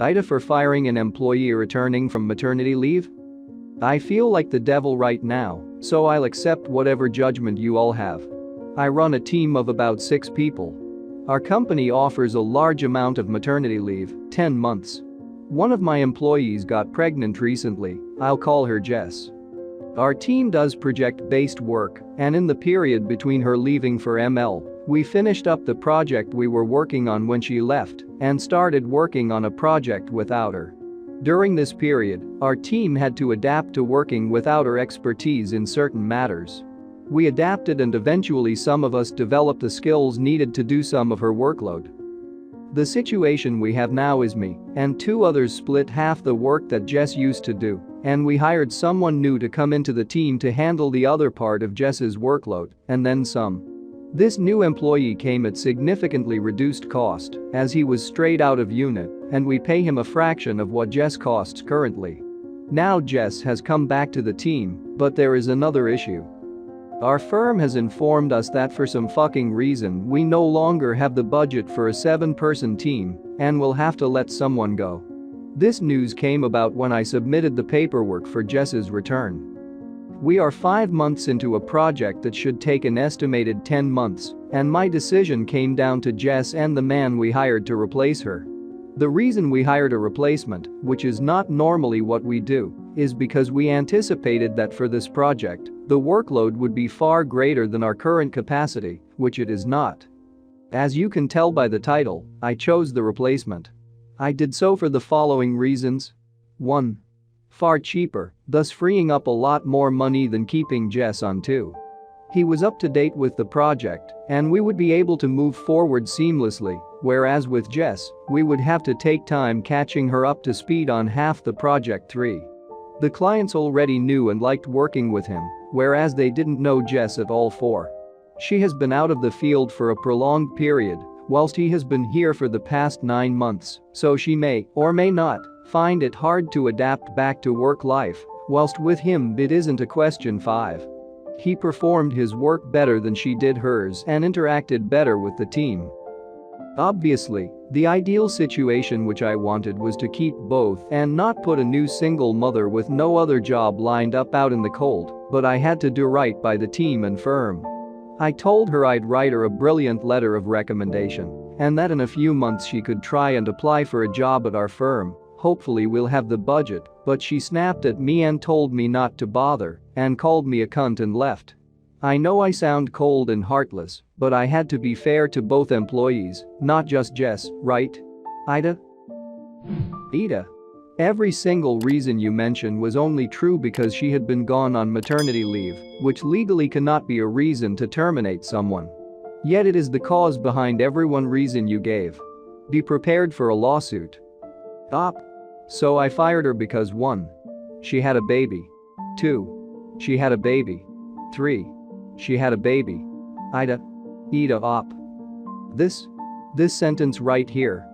AITA for firing an employee returning from maternity leave? I feel like the devil right now, so I'll accept whatever judgment you all have. I run a team of about 6 people. Our company offers a large amount of maternity leave, 10 months. One of my employees got pregnant recently, I'll call her Jess. Our team does project-based work, and in the period between her leaving for ML, we finished up the project we were working on when she left and started working on a project without her. During this period, our team had to adapt to working without her expertise in certain matters. We adapted and eventually some of us developed the skills needed to do some of her workload. The situation we have now is me and 2 others split half the work that Jess used to do, and we hired someone new to come into the team to handle the other part of Jess's workload, and then some. This new employee came at significantly reduced cost, as he was straight out of unit, and we pay him a fraction of what Jess costs currently. Now Jess has come back to the team, but there is another issue. Our firm has informed us that for some fucking reason we no longer have the budget for a 7-person team and will have to let someone go. This news came about when I submitted the paperwork for Jess's return. We are 5 months into a project that should take an estimated 10 months, and my decision came down to Jess and the man we hired to replace her. The reason we hired a replacement, which is not normally what we do, is because we anticipated that for this project, the workload would be far greater than our current capacity, which it is not. As you can tell by the title, I chose the replacement. I did so for the following reasons. 1. Far cheaper, thus freeing up a lot more money than keeping Jess on. 2. He was up to date with the project, and we would be able to move forward seamlessly, whereas with Jess, we would have to take time catching her up to speed on half the project. 3. The clients already knew and liked working with him, whereas they didn't know Jess at all. 4. She has been out of the field for a prolonged period, whilst he has been here for the past 9 months, so she may, or may not, find it hard to adapt back to work life, whilst with him it isn't a question. 5. He performed his work better than she did hers and interacted better with the team. Obviously, the ideal situation which I wanted was to keep both and not put a new single mother with no other job lined up out in the cold, but I had to do right by the team and firm. I told her I'd write her a brilliant letter of recommendation and that in a few months she could try and apply for a job at our firm. Hopefully we'll have the budget, but she snapped at me and told me not to bother and called me a cunt and left. I know I sound cold and heartless, but I had to be fair to both employees, not just Jess, right? AITA? AITA. Every single reason you mention was only true because she had been gone on maternity leave, which legally cannot be a reason to terminate someone. Yet it is the cause behind every one reason you gave. Be prepared for a lawsuit. So I fired her because 1. She had a baby. 2. She had a baby. 3. She had a baby. AITA. This sentence right here.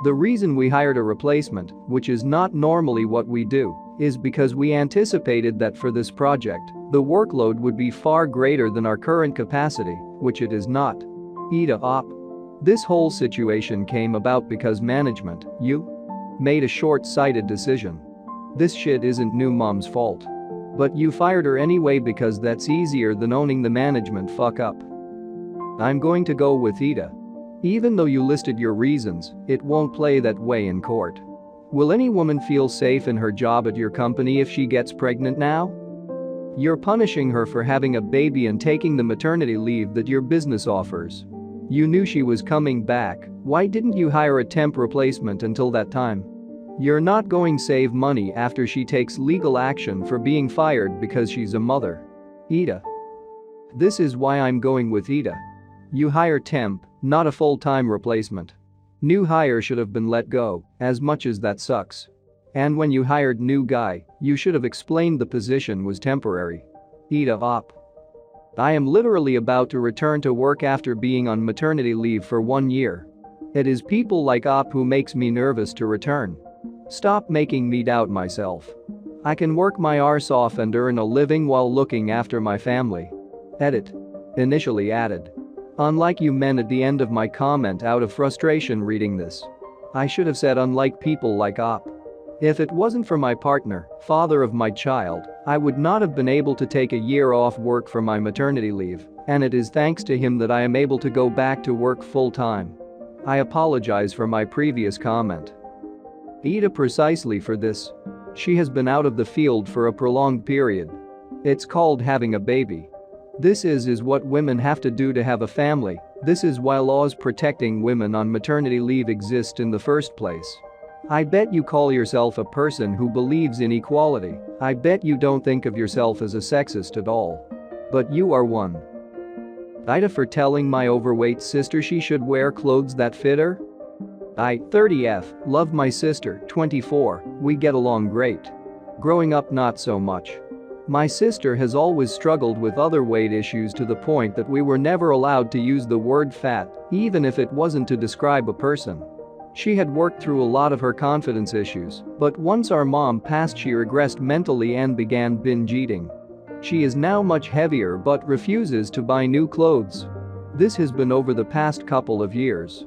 The reason we hired a replacement, which is not normally what we do, is because we anticipated that for this project, the workload would be far greater than our current capacity, which it is not. AITA. This whole situation came about because management, you, made a short-sighted decision. This shit isn't new mom's fault. But you fired her anyway because that's easier than owning the management fuck up. I'm going to go with AITA. Even though you listed your reasons, it won't play that way in court. Will any woman feel safe in her job at your company if she gets pregnant now? You're punishing her for having a baby and taking the maternity leave that your business offers. You knew she was coming back, why didn't you hire a temp replacement until that time? You're not going to save money after she takes legal action for being fired because she's a mother. AITA. This is why I'm going with AITA. You hire temp, not a full-time replacement. New hire should have been let go, as much as that sucks. And when you hired new guy, you should have explained the position was temporary. AITA. I am literally about to return to work after being on maternity leave for 1 year. It is people like who makes me nervous to return. Stop making me doubt myself. I can work my arse off and earn a living while looking after my family. Edit. Initially added. Unlike you men at the end of my comment out of frustration reading this. I should have said unlike people like Op. If it wasn't for my partner, father of my child, I would not have been able to take a year off work for my maternity leave, and it is thanks to him that I am able to go back to work full-time. I apologize for my previous comment. AITA precisely for this. She has been out of the field for a prolonged period. It's called having a baby. This is what women have to do to have a family. This is why laws protecting women on maternity leave exist in the first place. I bet you call yourself a person who believes in equality. I bet you don't think of yourself as a sexist at all. But you are one. AITA for telling my overweight sister she should wear clothes that fit her? I, 30F, love my sister, 24, we get along great. Growing up not so much. My sister has always struggled with other weight issues to the point that we were never allowed to use the word fat, even if it wasn't to describe a person. She had worked through a lot of her confidence issues, but once our mom passed she regressed mentally and began binge eating. She is now much heavier but refuses to buy new clothes. This has been over the past couple of years.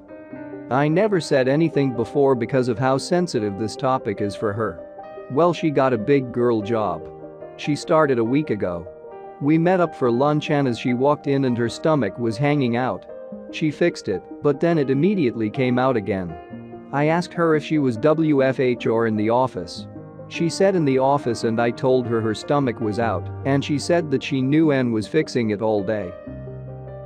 I never said anything before because of how sensitive this topic is for her. Well, she got a big girl job. She started a week ago. We met up for lunch and as she walked in and her stomach was hanging out. She fixed it, but then it immediately came out again. I asked her if she was WFH or in the office. She said in the office and I told her her stomach was out and she said that she knew and was fixing it all day.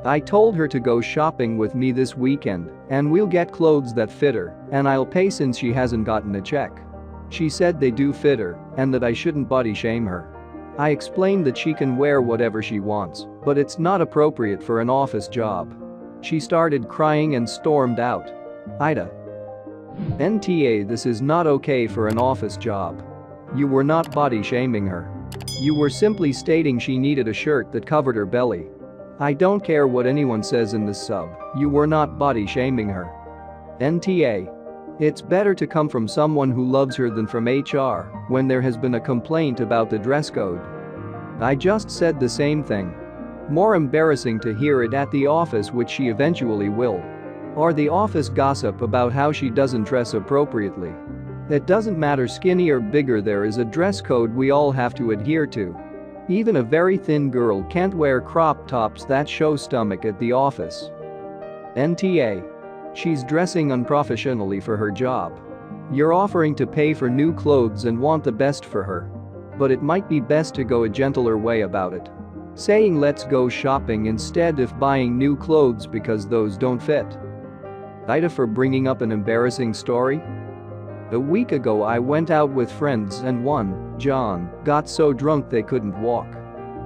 I told her to go shopping with me this weekend and we'll get clothes that fit her and I'll pay since she hasn't gotten a check. She said they do fit her and that I shouldn't body shame her. I explained that she can wear whatever she wants, but it's not appropriate for an office job. She started crying and stormed out. AITA. NTA, this is not okay for an office job. You were not body shaming her. You were simply stating she needed a shirt that covered her belly. I don't care what anyone says in this sub, you were not body shaming her. NTA. It's better to come from someone who loves her than from HR when there has been a complaint about the dress code. I just said the same thing. More embarrassing to hear it at the office, which she eventually will. Or the office gossip about how she doesn't dress appropriately. It doesn't matter skinny or bigger, there is a dress code we all have to adhere to. Even a very thin girl can't wear crop tops that show stomach at the office. NTA. She's dressing unprofessionally for her job. You're offering to pay for new clothes and want the best for her. But it might be best to go a gentler way about it. Saying let's go shopping instead of buying new clothes because those don't fit. AITA for bringing up an embarrassing story? A week ago I went out with friends and one, John, got so drunk they couldn't walk.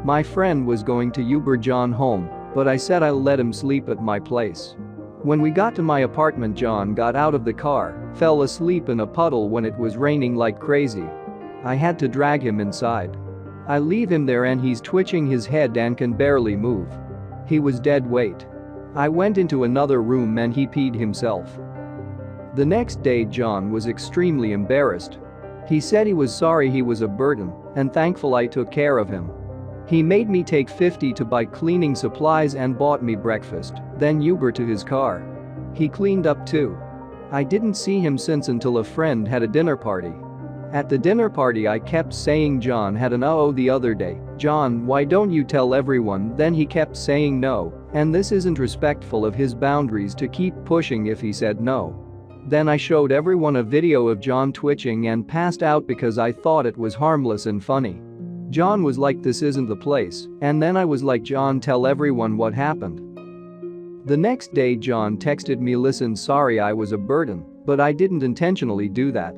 My friend was going to Uber John home, but I said I'll let him sleep at my place. When we got to my apartment, John got out of the car, fell asleep in a puddle when it was raining like crazy. I had to drag him inside. I leave him there and he's twitching his head and can barely move. He was dead weight. I went into another room and he peed himself. The next day John was extremely embarrassed. He said he was sorry he was a burden and thankful I took care of him. He made me take $50 to buy cleaning supplies and bought me breakfast, then Uber to his car. He cleaned up too. I didn't see him since until a friend had a dinner party. At the dinner party I kept saying John had an uh-oh the other day. John, why don't you tell everyone? Then he kept saying no, and this isn't respectful of his boundaries to keep pushing if he said no. Then I showed everyone a video of John twitching and passed out because I thought it was harmless and funny. John was like, this isn't the place, and then I was like, John, tell everyone what happened. The next day John texted me, listen, sorry I was a burden, but I didn't intentionally do that.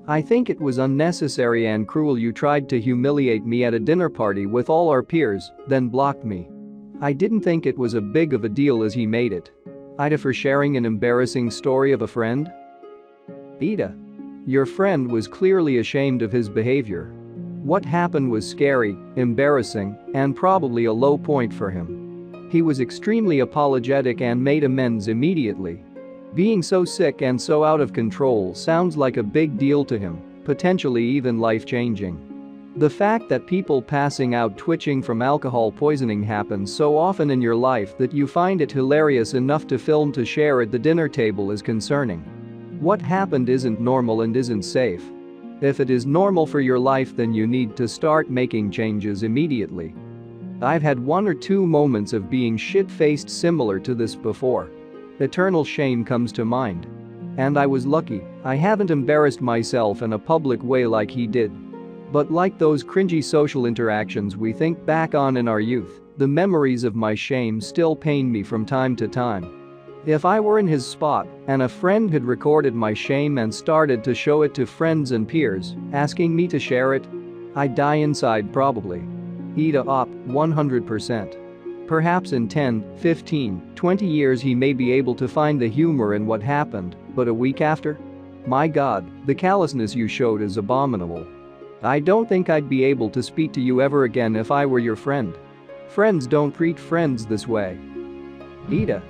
I think it was unnecessary and cruel. You tried to humiliate me at a dinner party with all our peers, then blocked me. I didn't think it was a big of a deal as he made it. AITA for sharing an embarrassing story of a friend? AITA. Your friend was clearly ashamed of his behavior. What happened was scary, embarrassing, and probably a low point for him. He was extremely apologetic and made amends immediately. Being so sick and so out of control sounds like a big deal to him, potentially even life-changing. The fact that people passing out twitching from alcohol poisoning happens so often in your life that you find it hilarious enough to film to share at the dinner table is concerning. What happened isn't normal and isn't safe. If it is normal for your life, then you need to start making changes immediately. I've had 1 or 2 moments of being shit-faced similar to this before. Eternal shame comes to mind. And I was lucky, I haven't embarrassed myself in a public way like he did. But like those cringy social interactions we think back on in our youth, the memories of my shame still pain me from time to time. If I were in his spot and a friend had recorded my shame and started to show it to friends and peers, asking me to share it, I'd die inside probably. AITA op, 100%. Perhaps in 10, 15, 20 years he may be able to find the humor in what happened, but a week after? My God, the callousness you showed is abominable. I don't think I'd be able to speak to you ever again if I were your friend. Friends don't treat friends this way. AITA.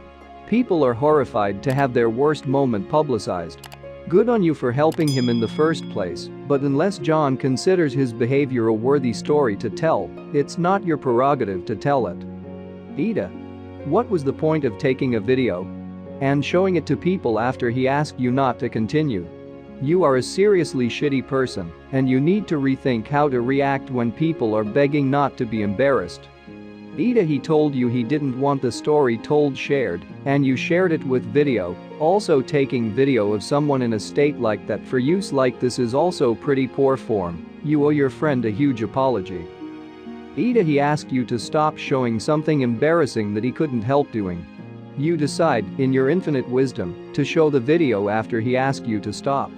People are horrified to have their worst moment publicized. Good on you for helping him in the first place, but unless John considers his behavior a worthy story to tell, it's not your prerogative to tell it. AITA. What was the point of taking a video and showing it to people after he asked you not to continue? You are a seriously shitty person, and you need to rethink how to react when people are begging not to be embarrassed. AITA, he told you he didn't want the story told shared, and you shared it with video. Also, taking video of someone in a state like that for use like this is also pretty poor form. You owe your friend a huge apology. AITA, he asked you to stop showing something embarrassing that he couldn't help doing. You decide, in your infinite wisdom, to show the video after he asked you to stop.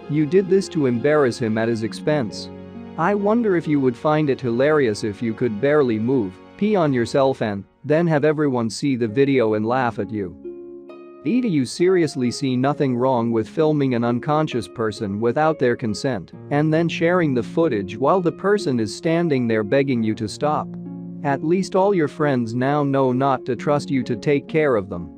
You did this to embarrass him at his expense. I wonder if you would find it hilarious if you could barely move, pee on yourself and then have everyone see the video and laugh at you. AITA, you seriously see nothing wrong with filming an unconscious person without their consent and then sharing the footage while the person is standing there begging you to stop. At least all your friends now know not to trust you to take care of them.